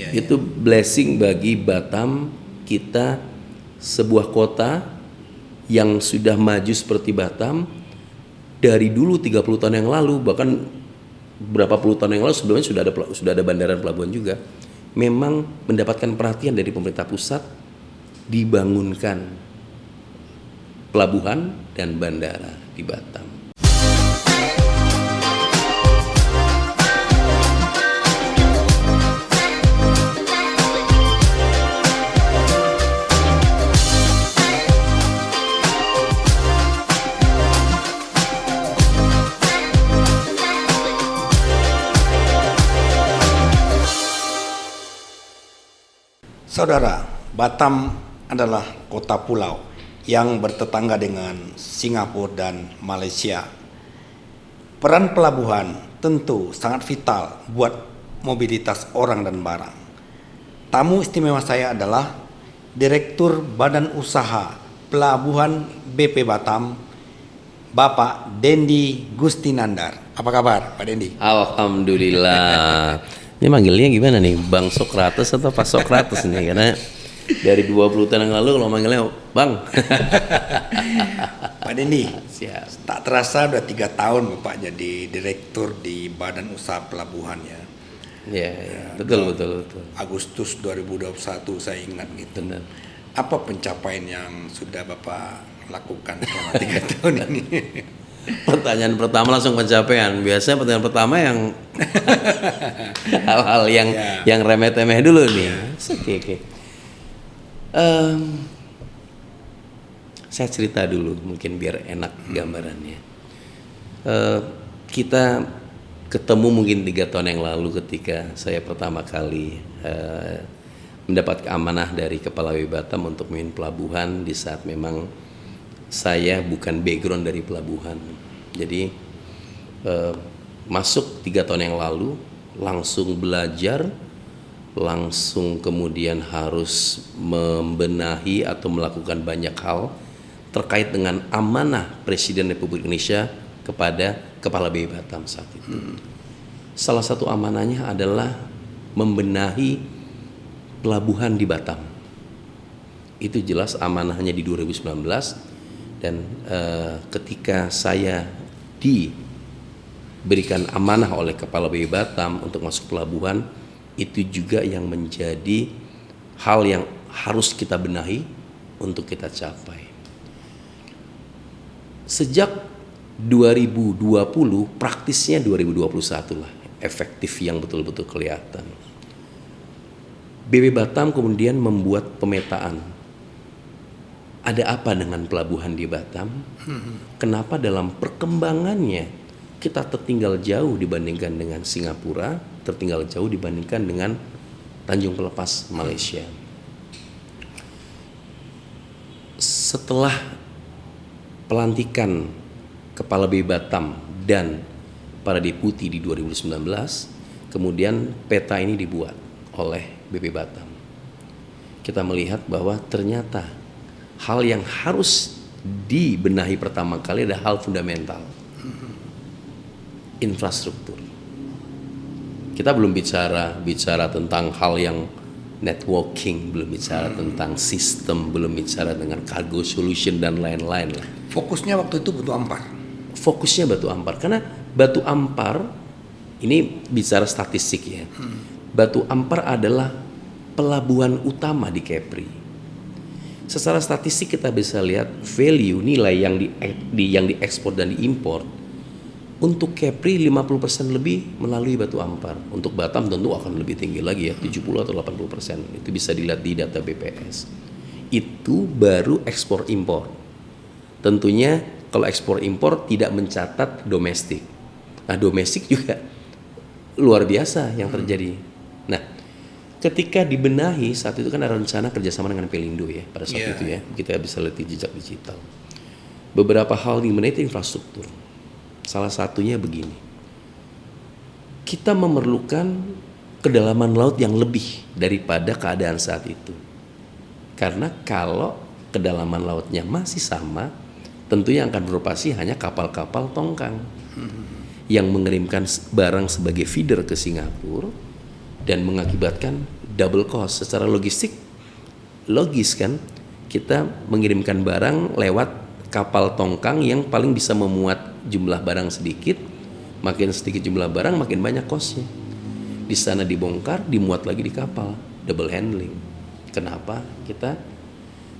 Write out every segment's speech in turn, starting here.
Itu blessing bagi Batam, kita sebuah kota yang sudah maju seperti Batam dari dulu 30 tahun yang lalu, bahkan berapa puluh tahun yang lalu sebelumnya sudah ada bandara dan pelabuhan juga. Memang mendapatkan perhatian dari pemerintah pusat, dibangunkan pelabuhan dan bandara di Batam. Saudara, Batam adalah kota pulau yang bertetangga dengan Singapura dan Malaysia. Peran pelabuhan tentu sangat vital buat mobilitas orang dan barang. Tamu istimewa saya adalah Direktur Badan Usaha Pelabuhan BP Batam, Bapak Dendi Gustinandar. Apa kabar, Pak Dendi? Alhamdulillah. Ini manggilnya gimana nih? Bang Sokrates atau Pak Sokrates nih? Karena dari 20 tahun yang lalu kalau manggilnya Bang. Pak Dendi, Siap. tak terasa udah 3 tahun Bapak jadi direktur di Badan Usaha Pelabuhan ya. Ya, betul. Agustus 2021 saya ingat gitu. Benar. Apa pencapaian yang sudah Bapak lakukan selama 3 tahun ini? Pertanyaan pertama langsung pencapaian. Biasanya pertanyaan pertama yang hal-hal yang remeh-temeh dulu nih. Oke. Saya cerita dulu mungkin biar enak gambarannya. Kita ketemu mungkin 3 tahun yang lalu ketika saya pertama kali mendapat amanah dari Kepala BB Batam untuk memimpin pelabuhan di saat memang saya bukan background dari pelabuhan. Jadi masuk 3 tahun yang lalu langsung belajar, langsung kemudian harus membenahi atau melakukan banyak hal terkait dengan amanah Presiden Republik Indonesia kepada Kepala BB Batam saat itu. Salah satu amanahnya adalah membenahi pelabuhan di Batam. Itu jelas amanahnya di 2019. Dan ketika saya diberikan amanah oleh Kepala BB Batam untuk masuk pelabuhan, itu juga yang menjadi hal yang harus kita benahi untuk kita capai. Sejak 2020, praktisnya 2021 lah, efektif yang betul-betul kelihatan. BB Batam kemudian membuat pemetaan. Ada apa dengan pelabuhan di Batam? Kenapa dalam perkembangannya kita tertinggal jauh dibandingkan dengan Singapura, tertinggal jauh dibandingkan dengan Tanjung Pelepas, Malaysia. Setelah pelantikan Kepala BB Batam dan para deputi di 2019, kemudian peta ini dibuat oleh BB Batam. Kita melihat bahwa ternyata hal yang harus dibenahi pertama kali adalah hal fundamental, infrastruktur. Kita belum bicara tentang hal yang networking, belum bicara tentang sistem, belum bicara dengan cargo solution dan lain-lain lah. Fokusnya waktu itu Batu Ampar. Fokusnya Batu Ampar, karena Batu Ampar ini bicara statistik ya. Batu Ampar adalah pelabuhan utama di Kepri. Secara statistik kita bisa lihat value nilai yang diekspor dan diimpor untuk Kepri 50% lebih melalui Batu Ampar. Untuk Batam tentu akan lebih tinggi lagi ya, 70 atau 80%. Itu bisa dilihat di data BPS. Itu baru ekspor impor. Tentunya kalau ekspor impor tidak mencatat domestik. Nah, domestik juga luar biasa yang terjadi. Nah, ketika dibenahi saat itu kan ada rencana kerjasama dengan Pelindo ya pada saat itu ya, kita bisa lihat di jejak digital. Beberapa hal mengenai infrastruktur. Salah satunya begini, kita memerlukan kedalaman laut yang lebih daripada keadaan saat itu. Karena kalau kedalaman lautnya masih sama, tentunya akan beroperasi hanya kapal-kapal tongkang yang mengirimkan barang sebagai feeder ke Singapura dan mengakibatkan double cost. Secara logistik logis kan, kita mengirimkan barang lewat kapal tongkang yang paling bisa memuat jumlah barang sedikit. Makin sedikit jumlah barang makin banyak costnya. Di sana dibongkar, dimuat lagi di kapal, double handling. Kenapa? Kita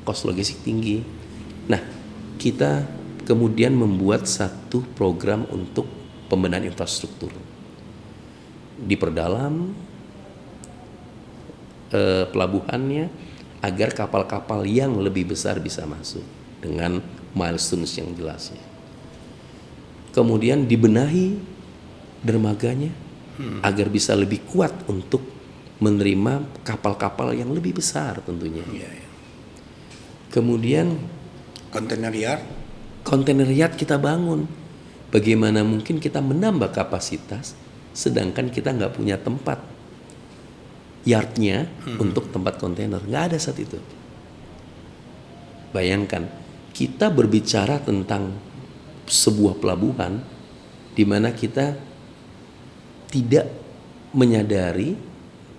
cost logistik tinggi. Nah, kita kemudian membuat satu program untuk pembenahan infrastruktur. Diperdalam pelabuhannya agar kapal-kapal yang lebih besar bisa masuk dengan milestones yang jelasnya. Kemudian dibenahi dermaganya agar bisa lebih kuat untuk menerima kapal-kapal yang lebih besar tentunya. Kemudian kontainer yard kita bangun. Bagaimana mungkin kita menambah kapasitas sedangkan kita nggak punya tempat yardnya untuk tempat kontainer, nggak ada saat itu. Bayangkan kita berbicara tentang sebuah pelabuhan di mana kita tidak menyadari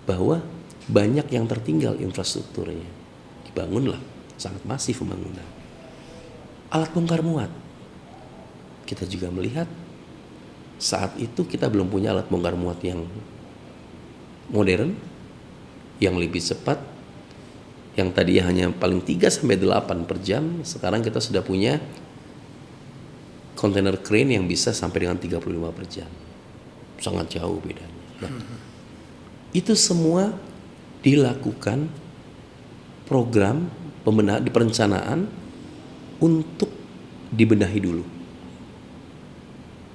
bahwa banyak yang tertinggal infrastrukturnya. Dibangunlah, sangat masif pembangunan. Alat bongkar muat, kita juga melihat saat itu kita belum punya alat bongkar muat yang modern, yang lebih cepat, yang tadinya hanya paling 3-8 per jam, sekarang kita sudah punya kontainer crane yang bisa sampai dengan 35 per jam. Sangat jauh bedanya. Nah, itu semua dilakukan program pembenahan di perencanaan untuk dibenahi dulu.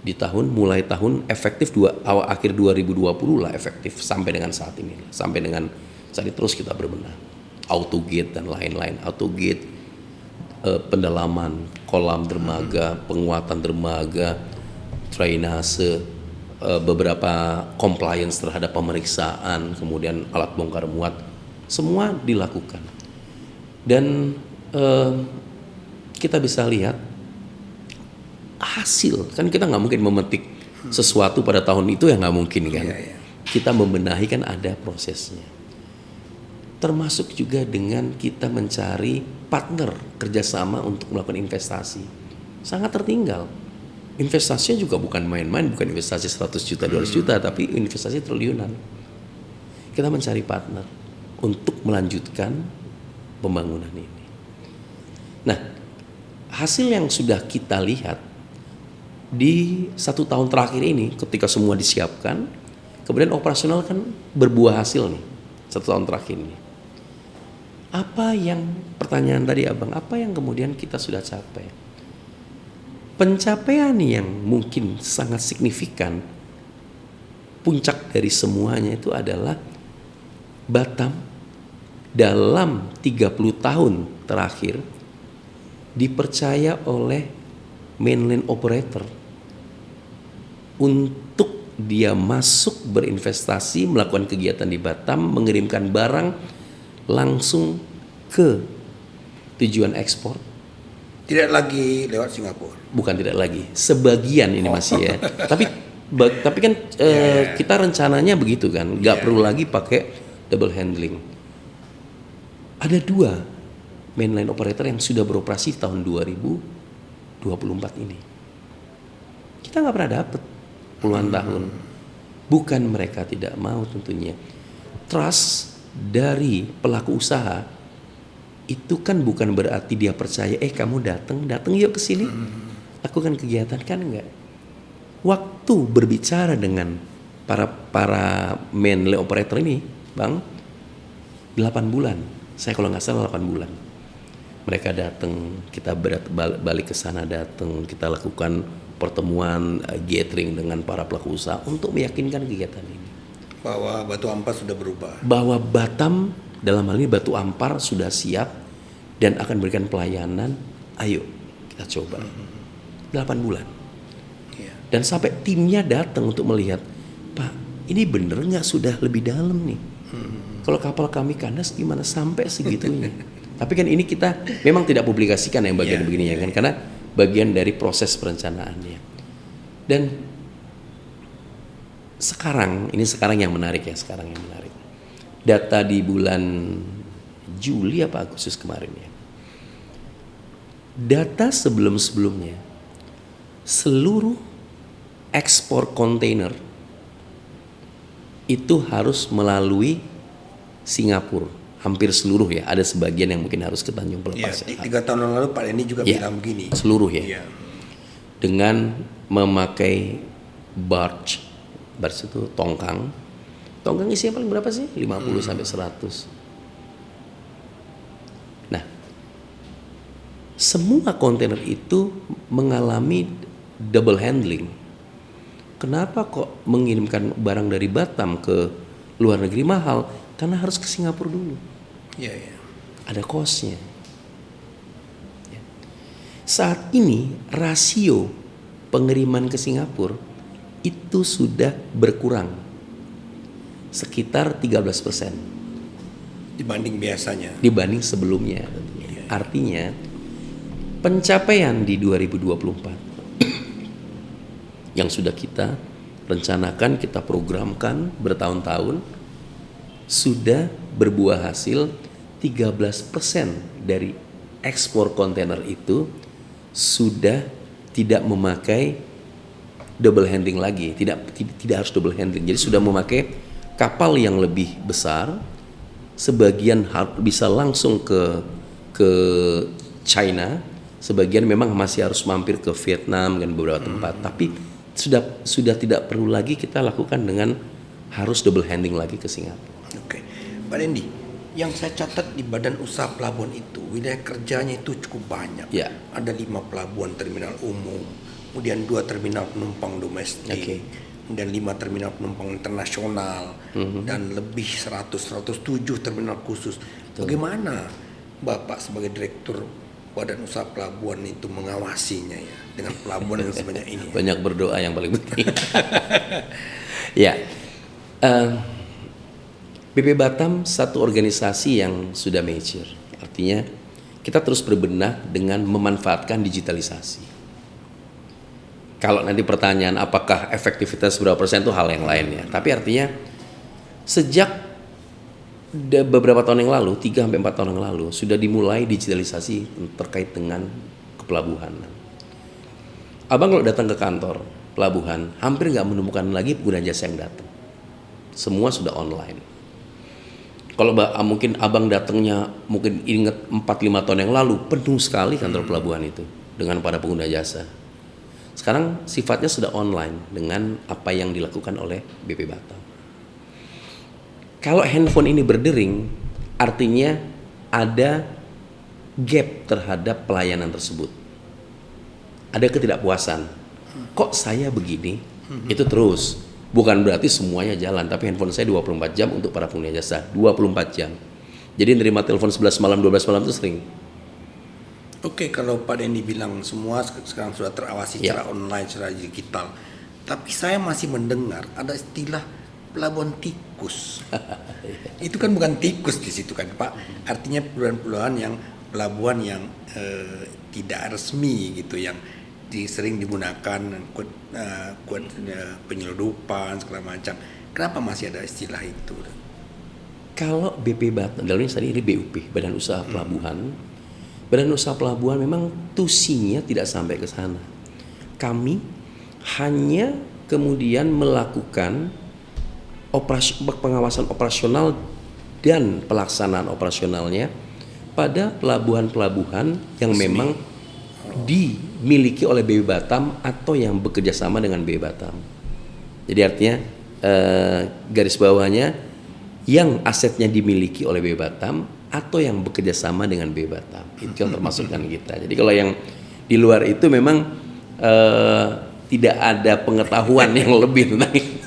Di mulai tahun efektif akhir 2020 lah efektif sampai dengan saat ini. Sampai dengan saat ini terus kita berbenah. Auto gate dan lain-lain. Auto gate, pendalaman kolam dermaga, penguatan dermaga, drainase, beberapa compliance terhadap pemeriksaan, kemudian alat bongkar muat, semua dilakukan. Dan kita bisa lihat hasil, kan kita nggak mungkin memetik sesuatu pada tahun itu, ya nggak mungkin kan. Kita membenahi kan ada prosesnya. Termasuk juga dengan kita mencari partner kerjasama untuk melakukan investasi. Sangat tertinggal. Investasinya juga bukan main-main, bukan investasi 100 juta, 200 juta, tapi investasi triliunan. Kita mencari partner untuk melanjutkan pembangunan ini. Nah, hasil yang sudah kita lihat di 1 tahun terakhir ini, ketika semua disiapkan, kemudian operasional kan berbuah hasil nih 1 tahun terakhir ini. Apa yang pertanyaan tadi Abang, apa yang kemudian kita sudah capai? Pencapaian yang mungkin sangat signifikan, puncak dari semuanya itu adalah Batam dalam 30 tahun terakhir dipercaya oleh mainland operator untuk dia masuk berinvestasi, melakukan kegiatan di Batam, mengirimkan barang langsung ke tujuan ekspor. Tidak lagi lewat Singapura. Bukan tidak lagi, sebagian ini masih ya. Tapi kan kita rencananya begitu kan, nggak perlu lagi pakai double handling. Ada 2 mainline operator yang sudah beroperasi tahun 2024 ini. Kita nggak pernah dapet puluhan tahun. Bukan mereka tidak mau tentunya. Trust dari pelaku usaha itu kan bukan berarti dia percaya, kamu datang yuk ke sini, lakukan kegiatan, kan enggak. Waktu berbicara dengan para mainline operator ini, Bang, 8 bulan. Saya kalau nggak salah 8 bulan. Mereka datang, kita balik ke sana, datang, kita lakukan pertemuan gathering dengan para pelaku usaha untuk meyakinkan kegiatan ini. Bahwa Batu Ampar sudah berubah. Bahwa Batam dalam hal ini Batu Ampar sudah siap dan akan berikan pelayanan. Ayo kita coba. 8 bulan. Dan sampai timnya datang untuk melihat, Pak, ini bener nggak sudah lebih dalam nih? Kalau kapal kami kandas gimana sampai segitunya? Tapi kan ini kita memang tidak publikasikan yang bagian begini kan, karena bagian dari proses perencanaannya. Dan sekarang yang menarik ya, data di bulan Juli apa Agustus kemarin ya. Data sebelum-sebelumnya seluruh ekspor kontainer itu harus melalui Singapura, hampir seluruh ya. Ada sebagian yang mungkin harus ke Tanjung Pelepas. Ya, 3 tahun yang lalu Pak Denny juga bilang begini. Seluruh ya. Iya. Dengan memakai barge itu tongkang. Tongkang isinya paling berapa sih? 50 sampai 100. Nah, semua kontainer itu mengalami double handling. Kenapa kok mengirimkan barang dari Batam ke luar negeri mahal? Karena harus ke Singapura dulu. Iya, iya. Ada cost-nya. Ya. Saat ini rasio pengiriman ke Singapura itu sudah berkurang sekitar 13% Dibanding biasanya. dibanding sebelumnya. Artinya pencapaian di 2024 yang sudah kita rencanakan, kita programkan bertahun-tahun sudah berbuah hasil. 13% dari ekspor kontainer itu sudah tidak memakai double handling lagi, tidak harus double handling. Jadi sudah memakai kapal yang lebih besar, sebagian bisa langsung ke China, sebagian memang masih harus mampir ke Vietnam dan beberapa tempat. Tapi sudah tidak perlu lagi kita lakukan dengan harus double handling lagi ke Singapura. Oke, Pak Dendi, yang saya catat di Badan Usaha Pelabuhan itu wilayah kerjanya itu cukup banyak. Ya. Ada 5 pelabuhan terminal umum, kemudian 2 terminal penumpang domestik, kemudian 5 terminal penumpang internasional, dan lebih 107 terminal khusus. Bagaimana Bapak sebagai Direktur Badan Usaha Pelabuhan itu mengawasinya ya dengan pelabuhan yang sebanyak ini? Banyak berdoa yang paling penting. Ya, BP Batam satu organisasi yang sudah mature. Artinya kita terus berbenah dengan memanfaatkan digitalisasi. Kalau nanti pertanyaan apakah efektivitas berapa persen itu hal yang lain ya. Tapi artinya sejak beberapa tahun yang lalu, 3-4 tahun yang lalu sudah dimulai digitalisasi terkait dengan kepelabuhan. Abang kalau datang ke kantor pelabuhan hampir nggak menemukan lagi pengguna jasa yang datang. Semua sudah online. Kalau mungkin abang datangnya mungkin ingat 4-5 tahun yang lalu penuh sekali kantor pelabuhan itu dengan para pengguna jasa. Sekarang sifatnya sudah online dengan apa yang dilakukan oleh BP Batam. Kalau handphone ini berdering, artinya ada gap terhadap pelayanan tersebut. Ada ketidakpuasan. Kok saya begini? Itu terus. Bukan berarti semuanya jalan, tapi handphone saya 24 jam untuk para pengguna jasa. 24 jam. Jadi nerima telepon 11 malam, 12 malam itu sering. Oke, kalau Pak Dendi bilang semua sekarang sudah terawasi secara online, secara digital. Tapi saya masih mendengar ada istilah pelabuhan tikus. Itu kan bukan tikus di situ kan Pak. Artinya pelabuhan yang tidak resmi gitu, yang sering digunakan penyeludupan segala macam. Kenapa masih ada istilah itu? Kalau BP Batam, dalam ini tadi ini BUP, Badan Usaha Pelabuhan. Badan Usaha Pelabuhan memang tusinya tidak sampai ke sana. Kami hanya kemudian melakukan pengawasan operasional dan pelaksanaan operasionalnya pada pelabuhan-pelabuhan yang memang dimiliki oleh BP Batam atau yang bekerja sama dengan BP Batam. Jadi artinya garis bawahnya yang asetnya dimiliki oleh BP Batam atau yang bekerja sama dengan BP Batam. Itu yang termasukkan kita. Jadi kalau yang di luar itu memang tidak ada pengetahuan yang lebih tentang itu.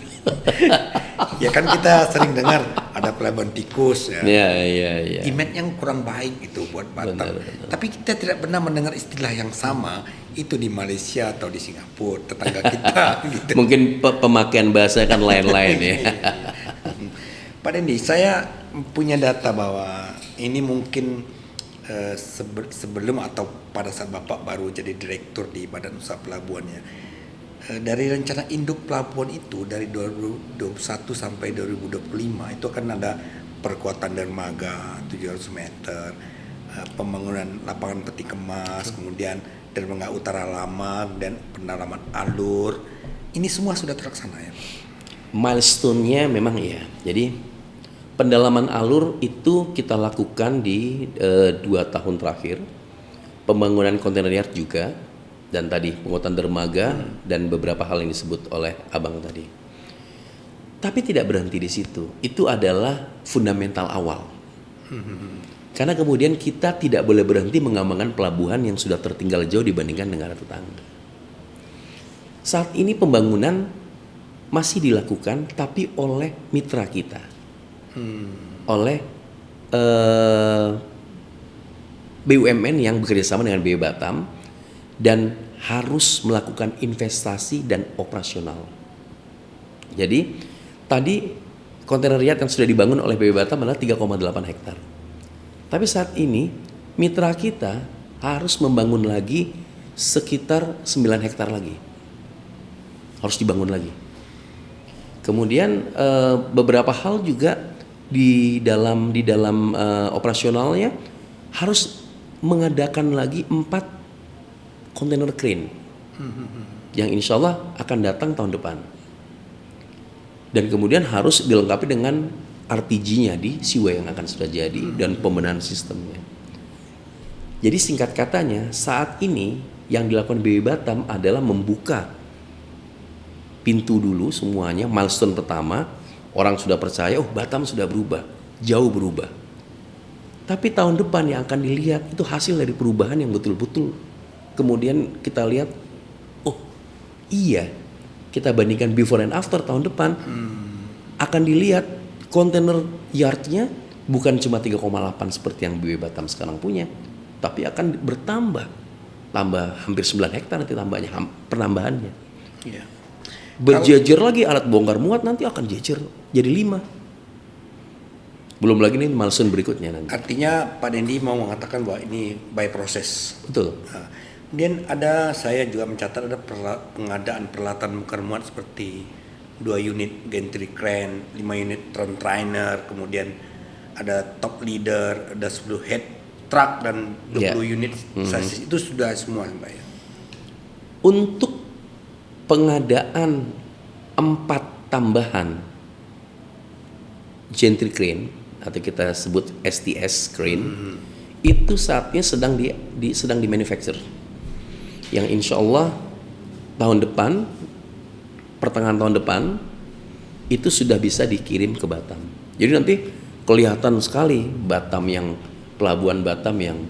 Ya kan kita sering dengar ada pelabuhan tikus ya. Iya. Image yang kurang baik itu buat Batam. Benar. Tapi kita tidak pernah mendengar istilah yang sama itu di Malaysia atau di Singapura, tetangga kita gitu. Mungkin pemakaian bahasa kan lain-lain ya. Pak Dendi, saya punya data bahwa ini mungkin sebelum atau pada saat Bapak baru jadi direktur di Badan Usaha Pelabuhan ya. Dari rencana induk pelabuhan itu dari 2021 sampai 2025 itu akan ada perkuatan dermaga 700 meter, pembangunan lapangan peti kemas, kemudian dermaga utara lama dan pendalaman alur. Ini semua sudah terlaksana ya? Milestone-nya memang iya. Jadi pendalaman alur itu kita lakukan di 2 tahun terakhir. Pembangunan kontainer yard juga, dan tadi penguatan dermaga dan beberapa hal yang disebut oleh Abang tadi. Tapi tidak berhenti di situ. Itu adalah fundamental awal. Karena kemudian kita tidak boleh berhenti mengembangkan pelabuhan yang sudah tertinggal jauh dibandingkan negara tetangga. Saat ini pembangunan masih dilakukan tapi oleh mitra kita. Oleh BUMN yang bekerjasama dengan BU Batam dan harus melakukan investasi dan operasional. Jadi tadi kontainer yard yang sudah dibangun oleh BU Batam adalah 3,8 hektar. Tapi saat ini mitra kita harus membangun lagi sekitar 9 hektar lagi. Harus dibangun lagi. Kemudian beberapa hal juga di dalam operasionalnya harus mengadakan lagi 4 kontainer crane yang insya Allah akan datang tahun depan. Dan kemudian harus dilengkapi dengan RTG-nya di Seaway yang akan sudah jadi dan pembenahan sistemnya. Jadi singkat katanya saat ini yang dilakukan BW Batam adalah membuka pintu dulu semuanya. Milestone pertama, orang sudah percaya, oh Batam sudah berubah, jauh berubah. Tapi tahun depan yang akan dilihat itu hasil dari perubahan yang betul-betul kemudian kita lihat, oh iya, kita bandingkan before and after tahun depan akan dilihat kontainer yardnya bukan cuma 3,8 seperti yang BW Batam sekarang punya, tapi akan bertambah, tambah hampir 9 hektar nanti tambahnya, penambahannya. Iya. Berjejer lagi alat bongkar muat nanti akan jejer jadi 5. Belum lagi nih milestone berikutnya nanti. Artinya Pak Dendi mau mengatakan bahwa ini by proses. Betul. Nah, kemudian saya juga mencatat ada pengadaan peralatan bongkar muat seperti 2 unit gantry crane, 5 unit trunk trainer, kemudian ada top leader, ada 10 head truck dan 20 unit sasis. Itu sudah semua Mbak ya. Untuk pengadaan 4 tambahan gantry crane atau kita sebut STS crane itu saatnya sedang di manufacture, yang insya Allah tahun depan, pertengahan tahun depan itu sudah bisa dikirim ke Batam. Jadi nanti kelihatan sekali Batam yang pelabuhan Batam yang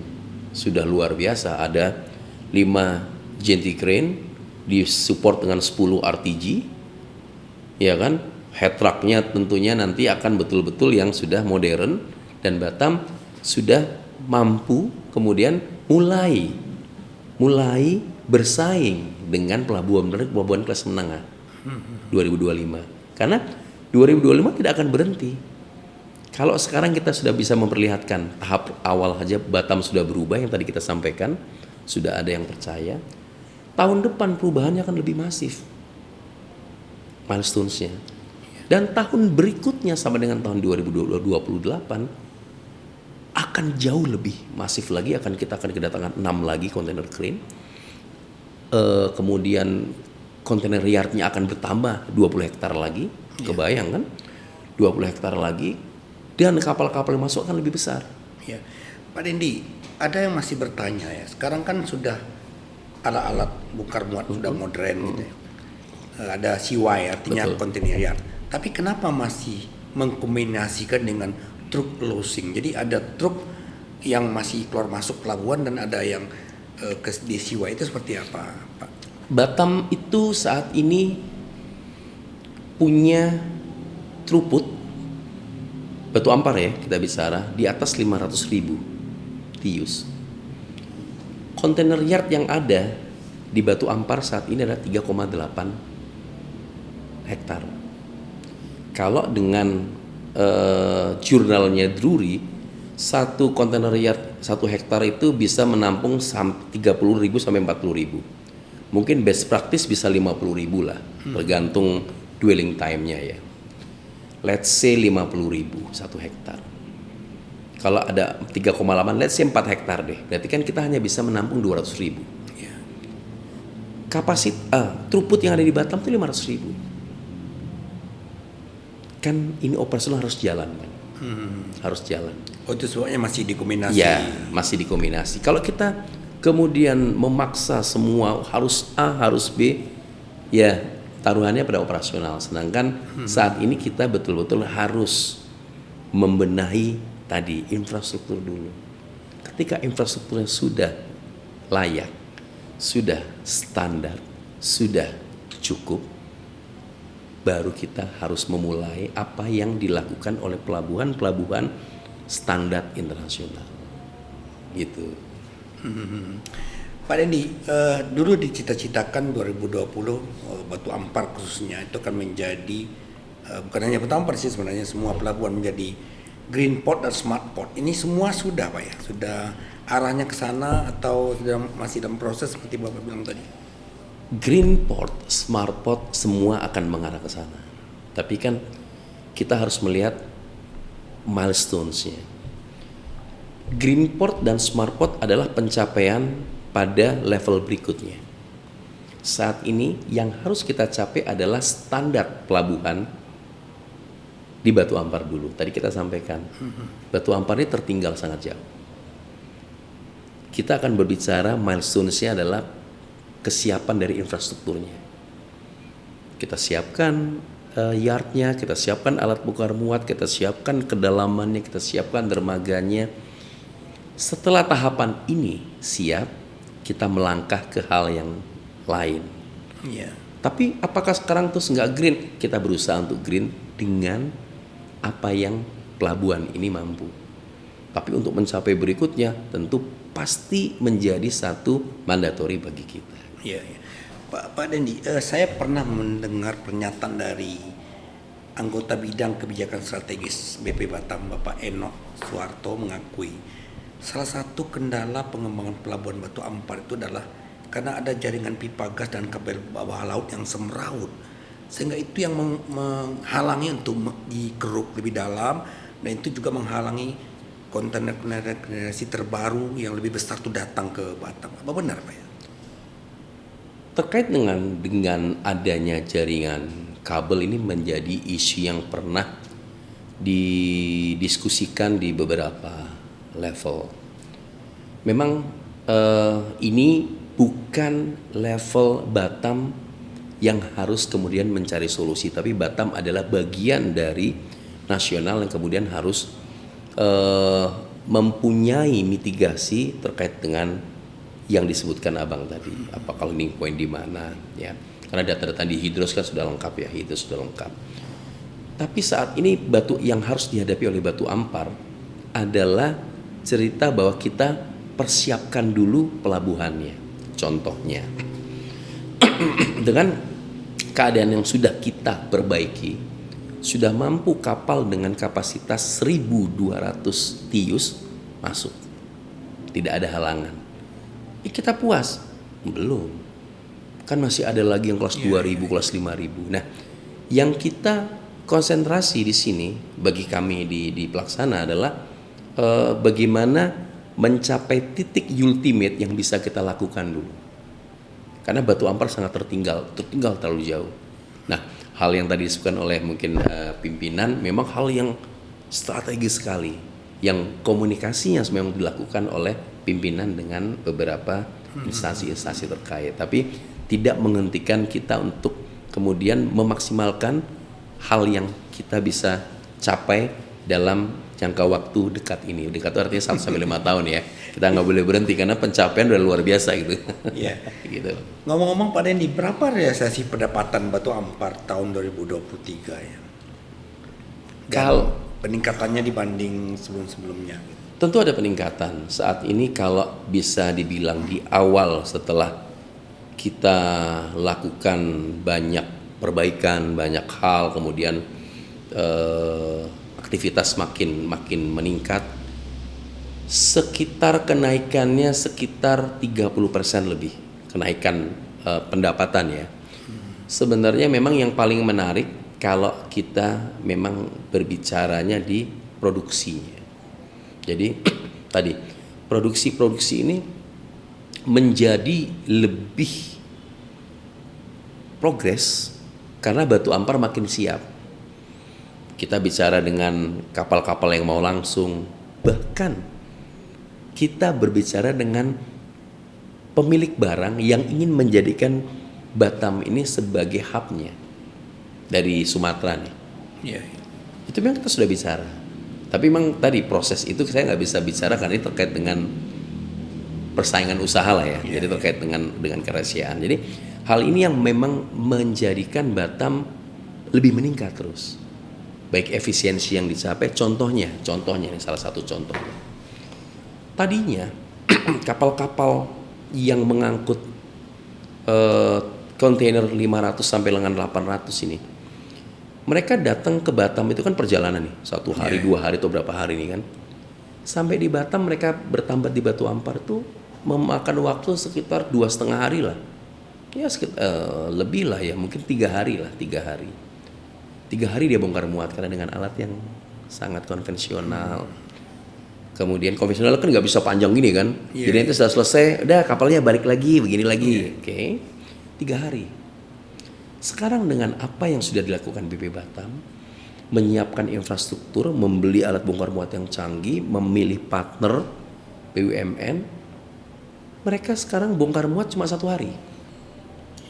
sudah luar biasa. Ada 5 gantry crane disupport dengan 10 RTG, ya kan? Head trucknya tentunya nanti akan betul-betul yang sudah modern, dan Batam sudah mampu kemudian mulai bersaing dengan pelabuhan kelas menengah 2025. Karena 2025 tidak akan berhenti. Kalau sekarang kita sudah bisa memperlihatkan tahap awal saja Batam sudah berubah yang tadi kita sampaikan, sudah ada yang percaya. Tahun depan perubahannya akan lebih masif milestones-nya. Dan tahun berikutnya sama dengan tahun 2028 akan jauh lebih masif lagi. Kita akan kedatangan 6 lagi kontainer crane. Kemudian kontainer yardnya akan bertambah 20 hektar lagi. Kebayang kan? 20 hektar lagi. Dan kapal-kapal yang masuk akan lebih besar. Ya. Pak Dendi, ada yang masih bertanya ya. Sekarang kan sudah alat-alat bongkar muat sudah modern gitu ya. Ada Seaway artinya kontainer yard. Tapi kenapa masih mengkombinasikan dengan truk loading? Jadi ada truk yang masih keluar masuk pelabuhan dan ada yang di Seaway, itu seperti apa, Pak? Batam itu saat ini punya throughput batu ampar ya, kita bicara di atas 500.000 TEUs. Kontainer yard yang ada di Batu Ampar saat ini adalah 3,8 hektar. Kalau dengan jurnalnya Drewry, satu kontainer yard 1 hektar itu bisa menampung 30.000 sampai 40.000. Mungkin best practice bisa 50.000 lah, tergantung dwelling time-nya ya. let's say 50.000 1 hektar. Kalau ada 3,8, let's say 4 hektar deh. Berarti kan kita hanya bisa menampung 200.000. Ya. Throughput yang ada di Batam itu 500.000. Kan ini operasional harus jalan kan? Harus jalan. Oh, itu sebabnya masih dikombinasi. Ya, masih dikombinasi. Kalau kita kemudian memaksa semua harus A, harus B, ya taruhannya pada operasional. Sedangkan saat ini kita betul-betul harus membenahi tadi infrastruktur dulu. Ketika infrastrukturnya sudah layak, sudah standar, sudah cukup, baru kita harus memulai apa yang dilakukan oleh pelabuhan-pelabuhan standar internasional. Gitu. Pak Dendi, dulu dicita-citakan 2020 Batu Ampar khususnya itu akan menjadi bukan hanya Batu Ampar sih, sebenarnya semua pelabuhan menjadi green port dan smart port. Ini semua sudah Pak ya? Sudah arahnya ke sana atau sudah masih dalam proses seperti Bapak bilang tadi? Green port, smart port semua akan mengarah ke sana. Tapi kan kita harus melihat milestones-nya. Green port dan smart port adalah pencapaian pada level berikutnya. Saat ini yang harus kita capai adalah standar pelabuhan di Batu Ampar dulu. Tadi kita sampaikan, Batu Ampar ini tertinggal sangat jauh. Kita akan berbicara milestones-nya adalah kesiapan dari infrastrukturnya. Kita siapkan yardnya, kita siapkan alat bongkar muat, kita siapkan kedalamannya, kita siapkan dermaganya. Setelah tahapan ini siap, kita melangkah ke hal yang lain. Iya. Tapi apakah sekarang terus nggak green? Kita berusaha untuk green dengan apa yang pelabuhan ini mampu. Tapi untuk mencapai berikutnya tentu pasti menjadi satu mandatori bagi kita. Iya, iya. Pak Dendi, saya pernah mendengar pernyataan dari anggota bidang kebijakan strategis BP Batam, Bapak Enoch Suwarto mengakui salah satu kendala pengembangan pelabuhan Batu Ampar itu adalah karena ada jaringan pipa gas dan kabel bawah laut yang semraut, sehingga itu yang menghalangi untuk dikeruk lebih dalam, dan itu juga menghalangi kontainer generasi terbaru yang lebih besar itu datang ke Batam. Apa benar Pak ya? Terkait dengan adanya jaringan kabel ini menjadi isu yang pernah didiskusikan di beberapa level. Memang ini bukan level Batam yang harus kemudian mencari solusi, tapi Batam adalah bagian dari nasional yang kemudian harus mempunyai mitigasi terkait dengan yang disebutkan Abang tadi, apakah landing point di mana ya. Karena data-data di Hidros kan sudah lengkap ya, Hidros sudah lengkap. Tapi saat ini batu yang harus dihadapi oleh Batu Ampar adalah cerita bahwa kita persiapkan dulu pelabuhannya. Contohnya dengan keadaan yang sudah kita perbaiki, sudah mampu kapal dengan kapasitas 1.200 TEUs masuk, tidak ada halangan. Kita puas? Belum. Kan masih ada lagi yang kelas 2.000, kelas 5.000. Nah, yang kita konsentrasi di sini bagi kami di pelaksana adalah bagaimana mencapai titik ultimate yang bisa kita lakukan dulu. Karena Batu Ampar sangat tertinggal terlalu jauh. Nah, hal yang tadi disebutkan oleh mungkin pimpinan memang hal yang strategis sekali, yang komunikasinya memang dilakukan oleh pimpinan dengan beberapa instansi-instansi terkait, tapi tidak menghentikan kita untuk kemudian memaksimalkan hal yang kita bisa capai dalam jangka waktu dekat ini. Dekat itu artinya 1 sampai 5 tahun ya. Kita nggak boleh berhenti karena pencapaian udah luar biasa gitu. Iya. Gitu. Ngomong-ngomong Pak Dendi, berapa realisasi pendapatan Batu Ampar tahun 2023 ya? Kalau peningkatannya dibanding sebelum-sebelumnya? Tentu ada peningkatan. Saat ini kalau bisa dibilang di awal setelah kita lakukan banyak perbaikan, banyak hal, kemudian aktivitas makin meningkat, sekitar kenaikannya sekitar 30% lebih kenaikan pendapatan ya. Sebenarnya memang yang paling menarik kalau kita memang berbicaranya di produksinya. Jadi tadi produksi ini menjadi lebih progres karena batu ampar makin siap. Kita bicara dengan kapal-kapal yang mau langsung, bahkan kita berbicara dengan pemilik barang yang ingin menjadikan Batam ini sebagai hubnya dari Sumatera nih. Iya. Itu memang kita sudah bicara. Tapi memang tadi proses itu saya nggak bisa bicara karena ini terkait dengan persaingan usaha lah ya. Jadi terkait dengan kerahasiaan. Jadi hal ini yang memang menjadikan Batam lebih meningkat terus. Baik efisiensi yang dicapai, contohnya ini salah satu contohnya. Tadinya kapal-kapal yang mengangkut kontainer 500 sampai dengan 800 ini, mereka datang ke Batam itu kan perjalanan nih, 1 hari, 2 hari atau berapa hari nih kan. Sampai di Batam mereka bertambat di Batu Ampar tuh memakan waktu sekitar 2,5 hari lah. Ya sekitar lebih lah ya, mungkin 3 hari lah, 3 hari. 3 hari dia bongkar muat karena dengan alat yang sangat konvensional. Kemudian konvensional kan nggak bisa panjang gini kan. Jadi nanti sudah selesai, udah kapalnya balik lagi, begini lagi. Oke. 3 hari. Sekarang dengan apa yang sudah dilakukan BP Batam, menyiapkan infrastruktur, membeli alat bongkar muat yang canggih, memilih partner BUMN, mereka sekarang bongkar muat cuma 1 hari.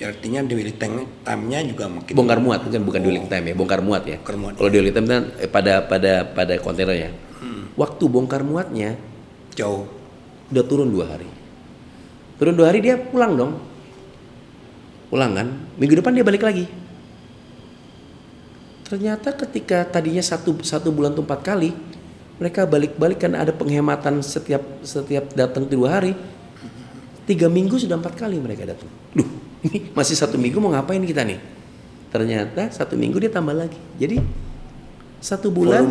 Ya, artinya dwelling time-nya juga makin Bongkar muat bukan dwelling time ya, bongkar muat ya. Kalau dwelling time kan pada kontainernya. Waktu bongkar muatnya jauh, udah turun 2 hari. Turun 2 hari dia pulang dong. Pulang kan, minggu depan dia balik lagi. Ternyata ketika tadinya satu bulan tuh 4 kali, mereka balik-balik kan ada penghematan setiap datang 2 hari. 3 minggu sudah 4 kali mereka datang. Duh, ini masih 1 minggu mau ngapain kita nih? Ternyata 1 minggu dia tambah lagi. Jadi 1 bulan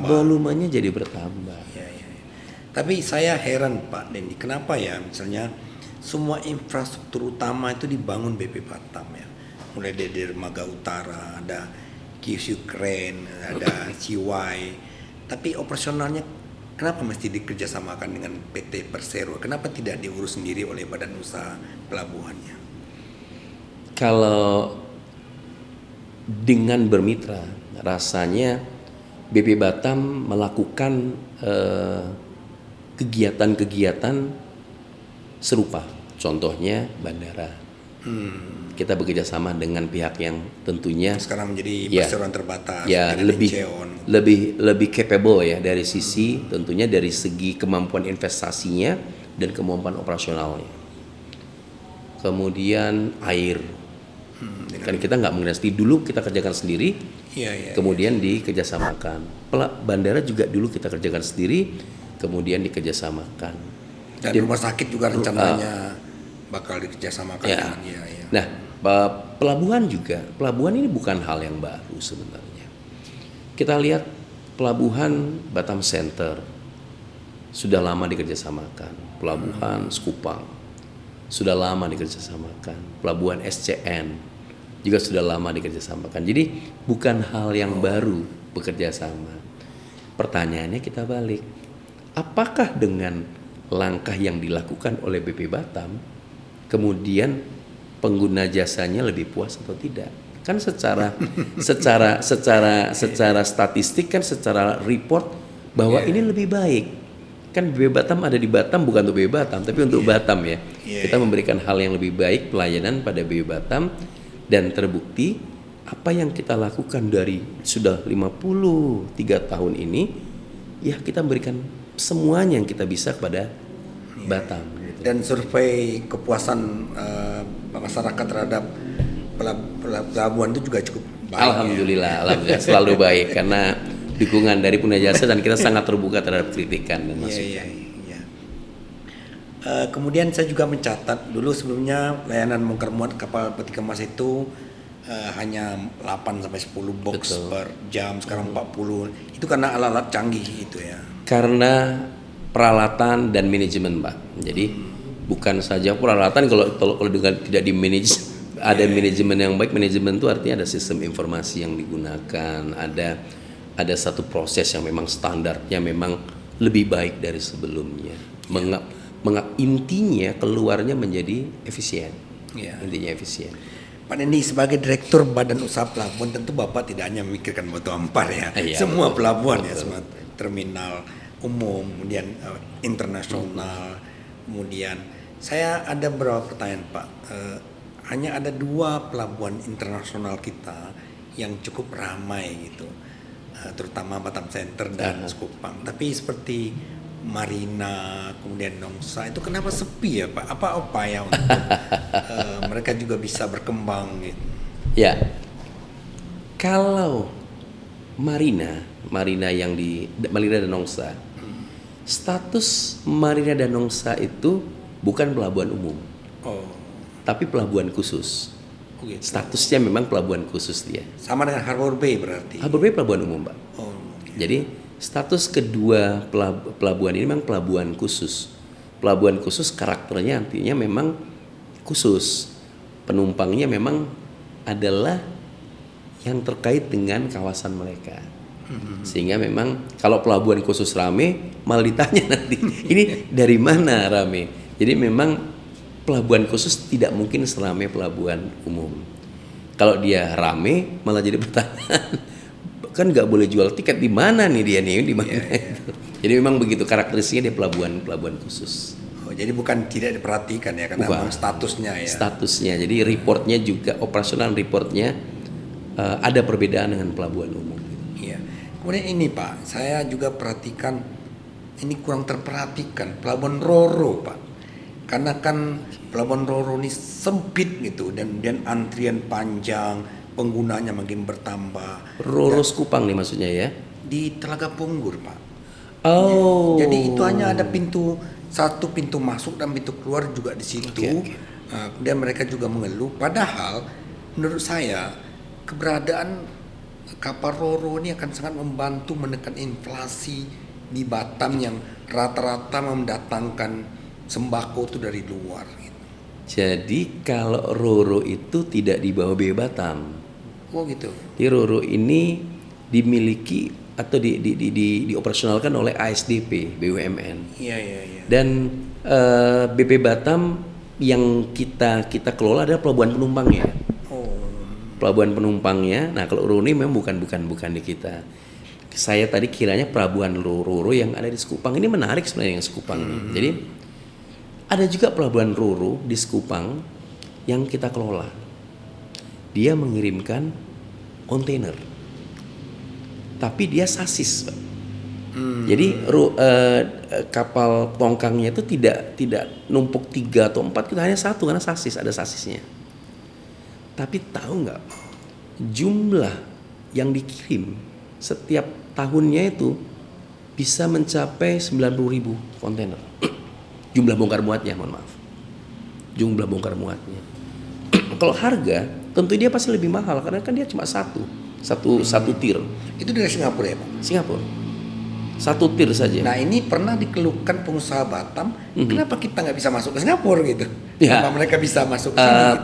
volumenya jadi bertambah. Ya. Tapi saya heran Pak Dendi, kenapa ya misalnya semua infrastruktur utama itu dibangun BP Batam ya. Mulai dari dermaga utara, ada QC Crane, ada CY. Tapi operasionalnya kenapa mesti dikerjasamakan dengan PT Persero? Kenapa tidak diurus sendiri oleh Badan Usaha Pelabuhannya? Kalau dengan bermitra, rasanya BP Batam melakukan kegiatan-kegiatan serupa. Contohnya bandara. Kita bekerja sama dengan pihak yang tentunya sekarang menjadi perseroan terbatas. Ya, lebih capable ya dari sisi tentunya dari segi kemampuan investasinya dan kemampuan operasionalnya. Kemudian air. Kan kita nggak mengenai dulu kita kerjakan sendiri, kemudian dikerjasamakan. Bandara juga dulu kita kerjakan sendiri, kemudian dikerjasamakan. Dan rumah sakit juga rencananya bakal dikerjasamakan. Nah, pelabuhan ini bukan hal yang baru sebenarnya. Kita lihat pelabuhan Batam Center sudah lama dikerjasamakan, pelabuhan Sekupang sudah lama dikerjasamakan, pelabuhan SCN juga sudah lama dikerjasamakan. Jadi bukan hal yang baru bekerja sama. Pertanyaannya kita balik, apakah dengan langkah yang dilakukan oleh BP Batam kemudian pengguna jasanya lebih puas atau tidak? Kan secara statistik kan secara report bahwa ini lebih baik. Kan BP Batam ada di Batam bukan untuk BP Batam tapi untuk Batam ya. Kita memberikan hal yang lebih baik pelayanan pada BP Batam dan terbukti apa yang kita lakukan dari sudah 53 tahun ini ya kita memberikan semuanya yang kita bisa kepada Batam. Gitu. Dan survei kepuasan masyarakat terhadap pelabuhan itu juga cukup baik. Alhamdulillah selalu baik karena dukungan dari pengguna jasa dan kita sangat terbuka terhadap kritikan dan masukan. Kemudian saya juga mencatat dulu sebelumnya layanan bongkar muat kapal peti kemas itu hanya 8 sampai 10 box per jam, sekarang 40. Itu karena alat-alat canggih itu ya. Karena peralatan dan manajemen, Pak. Jadi bukan saja peralatan kalau dengan tidak di manage Ada manajemen yang baik. Manajemen itu artinya ada sistem informasi yang digunakan, ada satu proses yang memang standarnya memang lebih baik dari sebelumnya. Intinya keluarnya menjadi efisien. Intinya efisien. Pak Dendi, sebagai Direktur Badan Usaha Pelabuhan, tentu Bapak tidak hanya memikirkan Batu Ampar ya, semua pelabuhan ya, semua terminal umum, kemudian internasional, kemudian saya ada beberapa pertanyaan Pak. Hanya ada 2 pelabuhan internasional kita yang cukup ramai gitu, terutama Batam Center dan Sekupang. Tapi seperti Marina, kemudian Nongsa, itu kenapa sepi ya Pak? Apa upaya untuk mereka juga bisa berkembang gitu? Ya, kalau Marina yang di Marina dan Nongsa, status Marina dan Nongsa itu bukan pelabuhan umum, tapi pelabuhan khusus. Gitu. Statusnya memang pelabuhan khusus dia. Sama dengan Harbor Bay berarti? Harbor Bay pelabuhan umum, Pak. Jadi status kedua pelabuhan ini memang pelabuhan khusus. Pelabuhan khusus karakternya artinya memang khusus. Penumpangnya memang adalah yang terkait dengan kawasan mereka. Sehingga memang kalau pelabuhan khusus rame, malah ditanya nanti, ini dari mana rame? Jadi memang pelabuhan khusus tidak mungkin seramai pelabuhan umum. Kalau dia rame, malah jadi pertanyaan, kan nggak boleh jual tiket di mana nih dia nih, di mana itu. Jadi memang begitu karakteristiknya dia pelabuhan khusus. Jadi bukan tidak diperhatikan ya, karena memang statusnya ya. Statusnya, jadi reportnya juga, operasional reportnya ada perbedaan dengan pelabuhan umum. Iya. Kemudian ini Pak, saya juga perhatikan ini kurang terperhatikan pelabuhan Roro Pak. Karena kan pelabuhan Roro ini sempit gitu, dan antrian panjang, penggunanya makin bertambah. Roro Sekupang nih maksudnya ya? Di Telaga Punggur Pak. Oh. Jadi itu hanya ada satu pintu masuk dan pintu keluar juga di situ. Kemudian mereka juga mengeluh. Padahal menurut saya keberadaan kapal Roro ini akan sangat membantu menekan inflasi di Batam yang rata-rata mendatangkan sembako itu dari luar. Gitu. Jadi kalau Roro itu tidak di bawah BW Batam. Oh gitu. Di Roro ini dimiliki atau dioperasionalkan oleh ASDP BUMN. Iya. Dan BP Batam yang kita kelola adalah pelabuhan penumpangnya. Pelabuhan penumpangnya. Nah kalau Roro ini memang bukan di kita. Saya tadi kiranya pelabuhan Roro yang ada di Sekupang ini menarik sebenarnya yang Sekupang ini. Jadi ada juga pelabuhan Roro di Sekupang yang kita kelola. Dia mengirimkan kontainer, tapi dia sasis, Pak. Jadi kapal tongkangnya itu tidak numpuk 3 atau 4, kita hanya 1 karena sasis, ada sasisnya. Tapi tahu nggak, jumlah yang dikirim setiap tahunnya itu bisa mencapai 90.000 kontainer. Jumlah bongkar muatnya, mohon maaf. Jumlah bongkar muatnya. Kalau harga, tentu dia pasti lebih mahal karena kan dia cuma satu tir. Itu dari Singapura ya Pak? Singapura. 1 tir saja. Nah ini pernah dikeluhkan pengusaha Batam, kenapa kita nggak bisa masuk ke Singapura gitu? Ya. Kenapa mereka bisa masuk ke sini?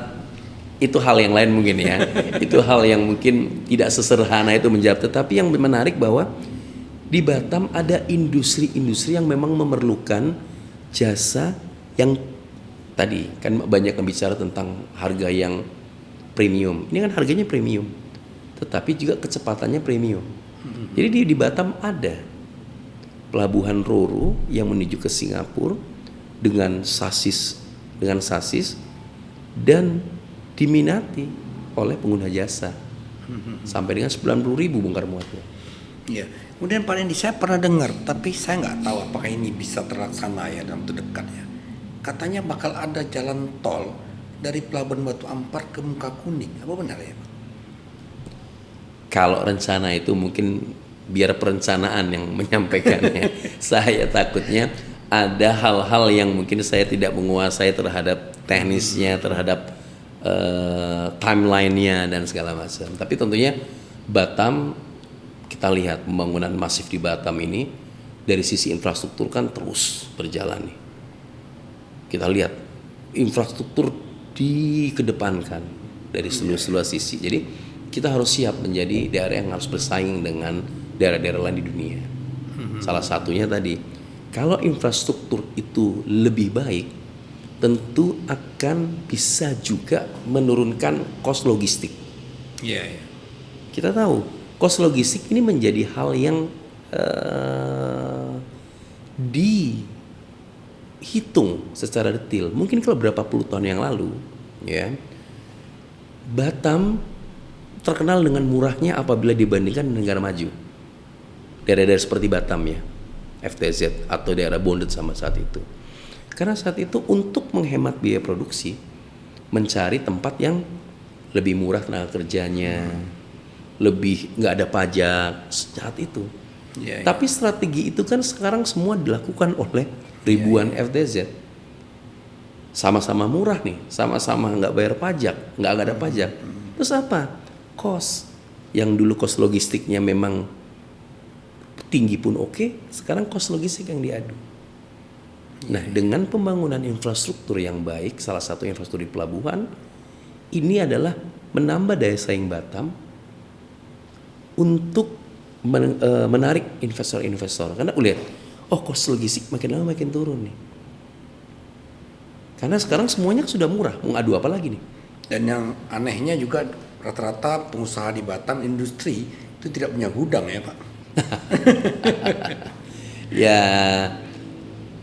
Itu hal yang lain mungkin ya. Itu hal yang mungkin tidak sesederhana itu menjawab. Tetapi yang menarik bahwa di Batam ada industri-industri yang memang memerlukan jasa yang tadi kan banyak yang bicara tentang harga yang premium. Ini kan harganya premium, tetapi juga kecepatannya premium. Jadi di Batam ada pelabuhan Roro yang menuju ke Singapura dengan sasis dan diminati oleh pengguna jasa sampai dengan 90.000 bongkar muatnya. Iya. Kemudian Pak Dendi, saya pernah dengar, tapi saya nggak tahu apakah ini bisa terlaksana ya dalam waktu dekat ya. Katanya bakal ada jalan tol dari Pelabuhan Batu Ampar ke Mukakuning. Apa benar ya Pak? Kalau rencana itu mungkin biar perencanaan yang menyampaikannya. Saya takutnya ada hal-hal yang mungkin saya tidak menguasai terhadap teknisnya, terhadap timelinenya dan segala macam. Tapi tentunya Batam, kita lihat pembangunan masif di Batam ini dari sisi infrastruktur kan terus berjalan nih. Kita lihat infrastruktur dikedepankan. dari seluruh sisi. Jadi kita harus siap menjadi daerah yang harus bersaing dengan daerah-daerah lain di dunia. Salah satunya tadi, kalau infrastruktur itu lebih baik, tentu akan bisa juga menurunkan kos logistik. Iya. Kita tahu kos logistik ini menjadi hal yang dihitung secara detail. Mungkin kalau berapa puluh tahun yang lalu, ya, Batam terkenal dengan murahnya apabila dibandingkan negara maju. Daerah-daerah seperti Batam ya, FTZ atau daerah bonded sama saat itu. Karena saat itu untuk menghemat biaya produksi, mencari tempat yang lebih murah tenaga kerjanya, lebih nggak ada pajak saat itu. Tapi strategi itu kan sekarang semua dilakukan oleh ribuan FTZ. Sama-sama murah nih, sama-sama nggak bayar pajak, nggak ada pajak. Terus apa? Kos yang dulu kos logistiknya memang tinggi pun oke, sekarang kos logistik yang diadu. Nah, dengan pembangunan infrastruktur yang baik, salah satu infrastruktur di pelabuhan, ini adalah menambah daya saing Batam untuk menarik investor-investor. Karena lihat, kos logistik makin lama makin turun nih. Karena sekarang semuanya sudah murah, mau ngadu apa lagi nih? Dan yang anehnya juga rata-rata pengusaha di Batam industri itu tidak punya gudang ya Pak. Ya,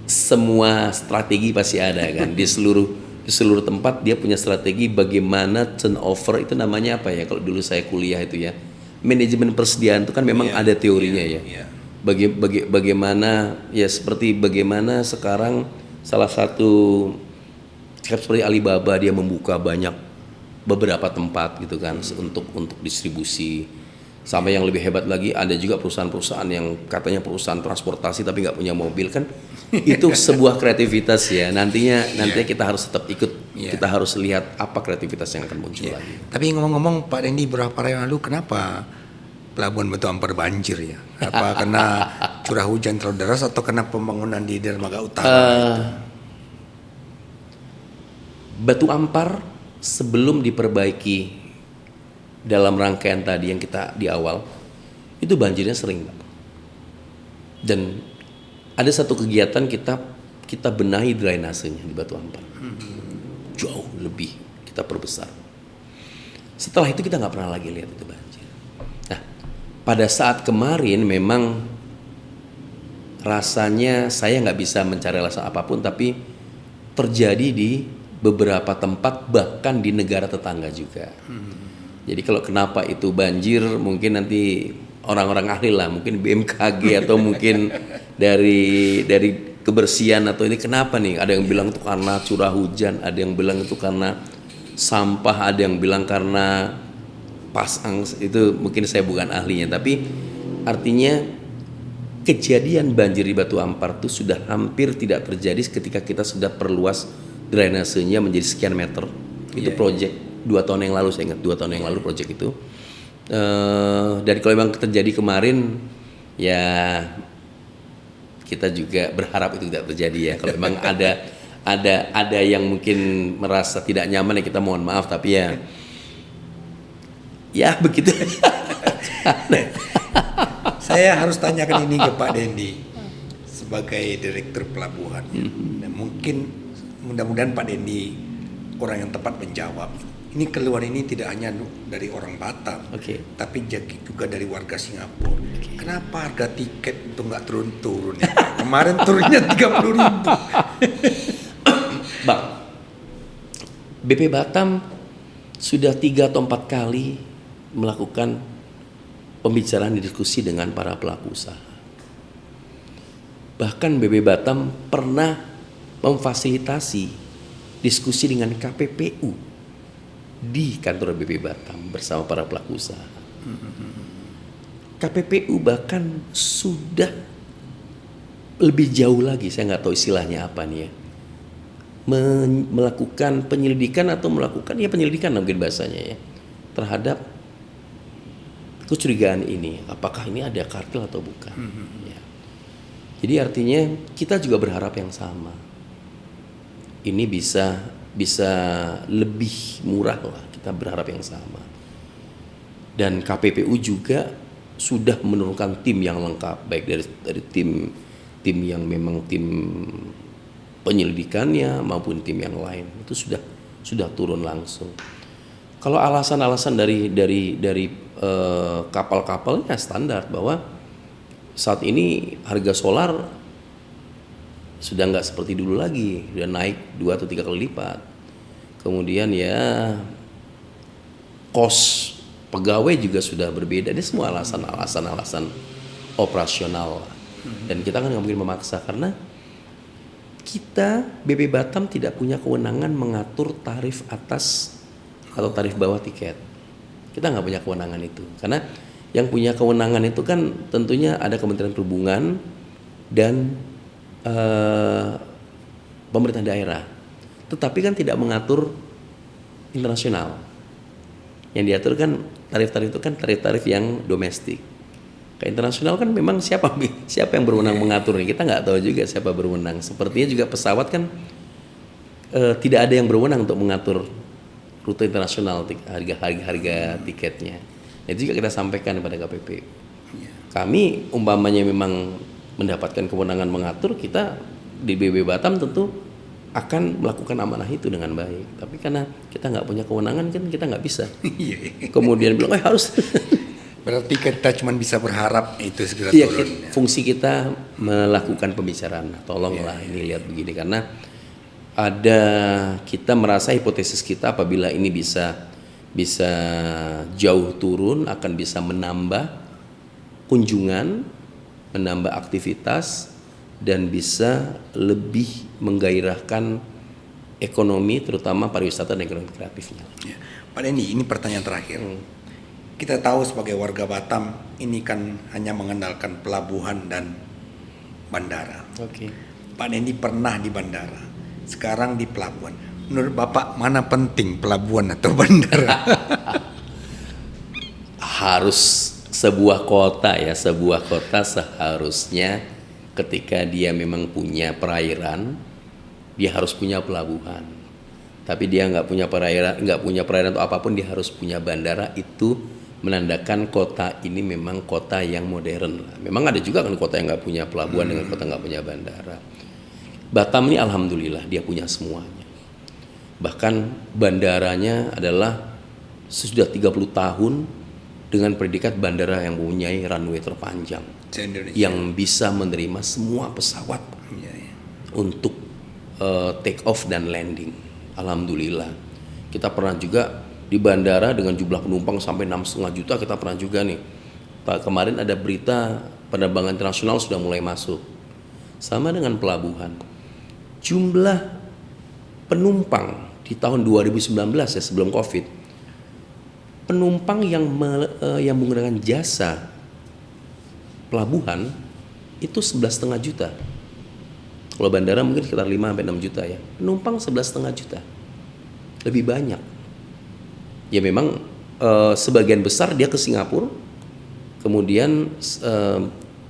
semua strategi pasti ada kan di seluruh tempat dia punya strategi bagaimana turnover itu namanya apa ya, kalau dulu saya kuliah itu ya, manajemen persediaan itu kan memang ada teorinya ya. Bagaimana ya, seperti bagaimana sekarang salah satu seperti Alibaba dia membuka beberapa tempat gitu kan untuk distribusi. Sampai yang lebih hebat lagi, ada juga perusahaan-perusahaan yang katanya perusahaan transportasi tapi nggak punya mobil kan. Itu sebuah kreativitas ya. Nantinya kita harus tetap ikut. Kita harus lihat apa kreativitas yang akan muncul lagi. Tapi ngomong-ngomong Pak Dendi, beberapa hari yang lalu kenapa Pelabuhan Batu Ampar banjir ya? Apa karena curah hujan terlalu deras atau karena pembangunan di Dermaga Utara? Batu Ampar sebelum diperbaiki dalam rangkaian tadi yang kita di awal, itu banjirnya sering Pak. Dan ada satu kegiatan kita benahi drainasenya di Batu Ampar. Jauh lebih kita perbesar. Setelah itu kita nggak pernah lagi lihat itu banjir. Nah, pada saat kemarin memang rasanya saya nggak bisa mencari alasan apapun, tapi terjadi di beberapa tempat bahkan di negara tetangga juga. Jadi kalau kenapa itu banjir, mungkin nanti orang-orang ahli lah, mungkin BMKG atau mungkin dari kebersihan atau ini kenapa nih? Ada yang bilang itu karena curah hujan, ada yang bilang itu karena sampah, ada yang bilang karena pasang. Itu mungkin saya bukan ahlinya, tapi artinya kejadian banjir di Batu Ampar itu sudah hampir tidak terjadi ketika kita sudah perluas drainasenya menjadi sekian meter. Itu proyek 2 tahun yang lalu, saya ingat 2 tahun yang lalu proyek itu. Dan kalau memang terjadi kemarin, ya kita juga berharap itu tidak terjadi ya. Kalau memang ada yang mungkin merasa tidak nyaman ya kita mohon maaf, tapi ya begitu. Saya harus tanyakan ini ke Pak Dendi sebagai direktur pelabuhan. Dan mungkin mudah-mudahan Pak Dendi orang yang tepat menjawab. Ini keluhan ini tidak hanya dari orang Batam, tapi juga dari warga Singapura. Kenapa harga tiket itu nggak turun-turun ya? Kemarin turunnya 30.000. Bang, BP Batam sudah 3 atau 4 kali melakukan pembicaraan diskusi dengan para pelaku usaha. Bahkan BP Batam pernah memfasilitasi diskusi dengan KPPU di kantor BP Batam bersama para pelaku usaha. KPPU bahkan sudah lebih jauh lagi, saya nggak tahu istilahnya apa nih ya, melakukan penyelidikan atau melakukan penyelidikan mungkin bahasanya ya, terhadap kecurigaan ini, apakah ini ada kartel atau bukan. Ya. Jadi artinya kita juga berharap yang sama. Ini bisa lebih murah lah. kita berharap yang sama. Dan KPPU juga sudah menurunkan tim yang lengkap, baik dari tim yang memang tim penyelidikannya maupun tim yang lain, itu sudah turun langsung. Kalau alasan-alasan dari kapal-kapalnya standar bahwa saat ini harga solar sudah nggak seperti dulu lagi, sudah naik 2 atau 3 kali lipat. Kemudian ya kos pegawai juga sudah berbeda. Ini semua alasan operasional. Dan kita kan nggak mungkin memaksa karena kita BP Batam tidak punya kewenangan mengatur tarif atas atau tarif bawah tiket. Kita nggak punya kewenangan itu karena yang punya kewenangan itu kan tentunya ada Kementerian Perhubungan dan pemerintah daerah. Tetapi kan tidak mengatur internasional. Yang diatur kan tarif-tarif itu kan tarif-tarif yang domestik. Ke internasional kan memang siapa yang berwenang mengatur nih, kita nggak tahu juga siapa berwenang. Sepertinya juga pesawat kan tidak ada yang berwenang untuk mengatur rute internasional, harga tiketnya. Itu juga kita sampaikan kepada KPP. Kami umpamanya memang mendapatkan kewenangan mengatur, kita di BB Batam tentu akan melakukan amanah itu dengan baik. Tapi karena kita nggak punya kewenangan kan kita nggak bisa. Kemudian bilang harus. Berarti kita cuma bisa berharap itu segera Iya, turun. fungsi kita melakukan pembicaraan. Tolonglah ini lihat begini karena ada kita merasa hipotesis kita apabila ini bisa jauh turun akan bisa menambah kunjungan, menambah aktivitas dan bisa lebih menggairahkan ekonomi terutama pariwisata dan ekonomi kreatifnya. Ya. Pak Dendi, ini pertanyaan terakhir. Kita tahu sebagai warga Batam ini kan hanya mengandalkan pelabuhan dan bandara. Oke. Pak Dendi pernah di bandara, sekarang di pelabuhan. Menurut Bapak mana penting pelabuhan atau bandara? Harus sebuah kota seharusnya ketika dia memang punya perairan, dia harus punya pelabuhan. Tapi dia nggak punya perairan atau apapun, dia harus punya bandara. Itu menandakan kota ini memang kota yang modern. Memang ada juga kan kota yang nggak punya pelabuhan dengan kota nggak punya bandara. Batam ini alhamdulillah dia punya semuanya. Bahkan bandaranya adalah sudah 30 tahun dengan predikat bandara yang mempunyai runway terpanjang yang bisa menerima semua pesawat untuk take off dan landing. Alhamdulillah. Kita pernah juga di bandara dengan jumlah penumpang sampai 6,5 juta, kita pernah juga nih. Kemarin ada berita penerbangan internasional sudah mulai masuk. Sama dengan pelabuhan. Jumlah penumpang di tahun 2019 ya sebelum Covid, penumpang yang menggunakan jasa pelabuhan itu 11,5 juta. Kalau bandara mungkin sekitar 5 sampai 6 juta ya. Penumpang 11,5 juta. Lebih banyak. Ya memang sebagian besar dia ke Singapura, kemudian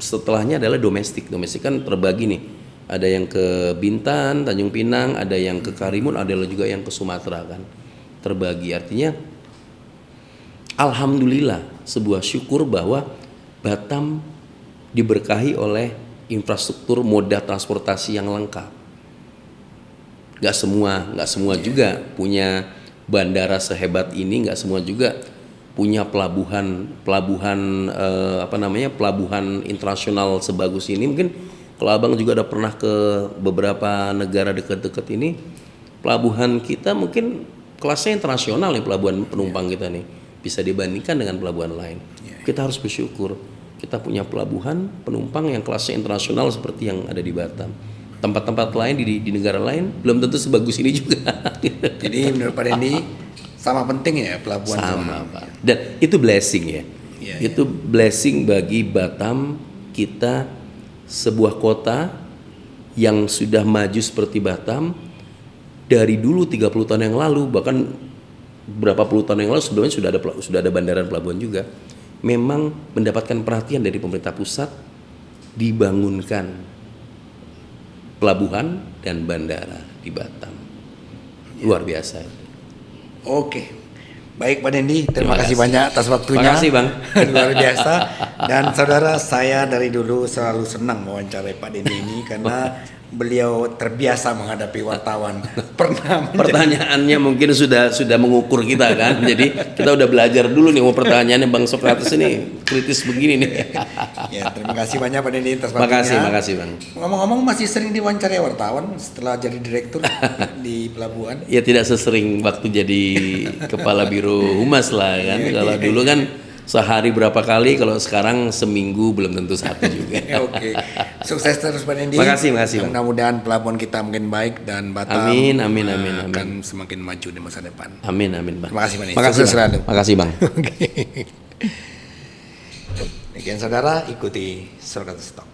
setelahnya adalah domestik. Domestik kan terbagi nih, ada yang ke Bintan, Tanjung Pinang, ada yang ke Karimun, ada juga yang ke Sumatera kan, terbagi. Artinya alhamdulillah sebuah syukur bahwa Batam diberkahi oleh infrastruktur moda transportasi yang lengkap. Gak semua juga punya bandara sehebat ini, nggak semua juga punya pelabuhan internasional sebagus ini. Mungkin kalau abang juga udah pernah ke beberapa negara dekat-dekat ini, pelabuhan kita mungkin kelasnya internasional nih, pelabuhan penumpang kita nih bisa dibandingkan dengan pelabuhan lain. Kita harus bersyukur kita punya pelabuhan penumpang yang kelasnya internasional seperti yang ada di Batam. Tempat-tempat lain di negara lain belum tentu sebagus ini juga. Jadi menurut Pak Dendi sama penting ya pelabuhan. Sama Pak. Dan itu blessing ya. Itu blessing bagi Batam, kita sebuah kota yang sudah maju seperti Batam dari dulu 30 tahun yang lalu, bahkan berapa puluh tahun yang lalu sebelumnya sudah ada bandara dan pelabuhan juga. Memang mendapatkan perhatian dari pemerintah pusat, dibangunkan pelabuhan dan bandara di Batam. Luar biasa. Oke. Baik Pak Dendi, terima Terima kasih kasih. banyak atas waktunya. Terima kasih, Bang. Luar biasa. Dan saudara, saya dari dulu selalu senang mewawancarai Pak Dendi ini karena beliau terbiasa menghadapi wartawan. Pernah menjadi- Pertanyaannya mungkin sudah mengukur kita kan. Jadi kita udah belajar dulu nih, pertanyaannya Bang Sokrates ini kritis begini nih. Ya, terima kasih banyak Pak Dendi atas Makasih, waktunya. makasih Bang. Ngomong-ngomong, masih sering diwawancarai wartawan setelah jadi direktur di pelabuhan? Ya tidak sesering waktu jadi kepala biro humas lah kan. Kalau dulu kan sehari berapa kali, kalau sekarang seminggu belum tentu satu juga. Oke, sukses terus Pak Dendi. Makasih, Bang. Mudah-mudahan pelabuhan kita makin baik dan Batam Amin, amin, amin, amin. akan semakin maju di masa depan. Amin, amin Bang. Terima kasih, Bang. Makasih, Sukses Bang. selalu. Makasih Bang. Oke. Demikian saudara, ikuti Sokrates Talk.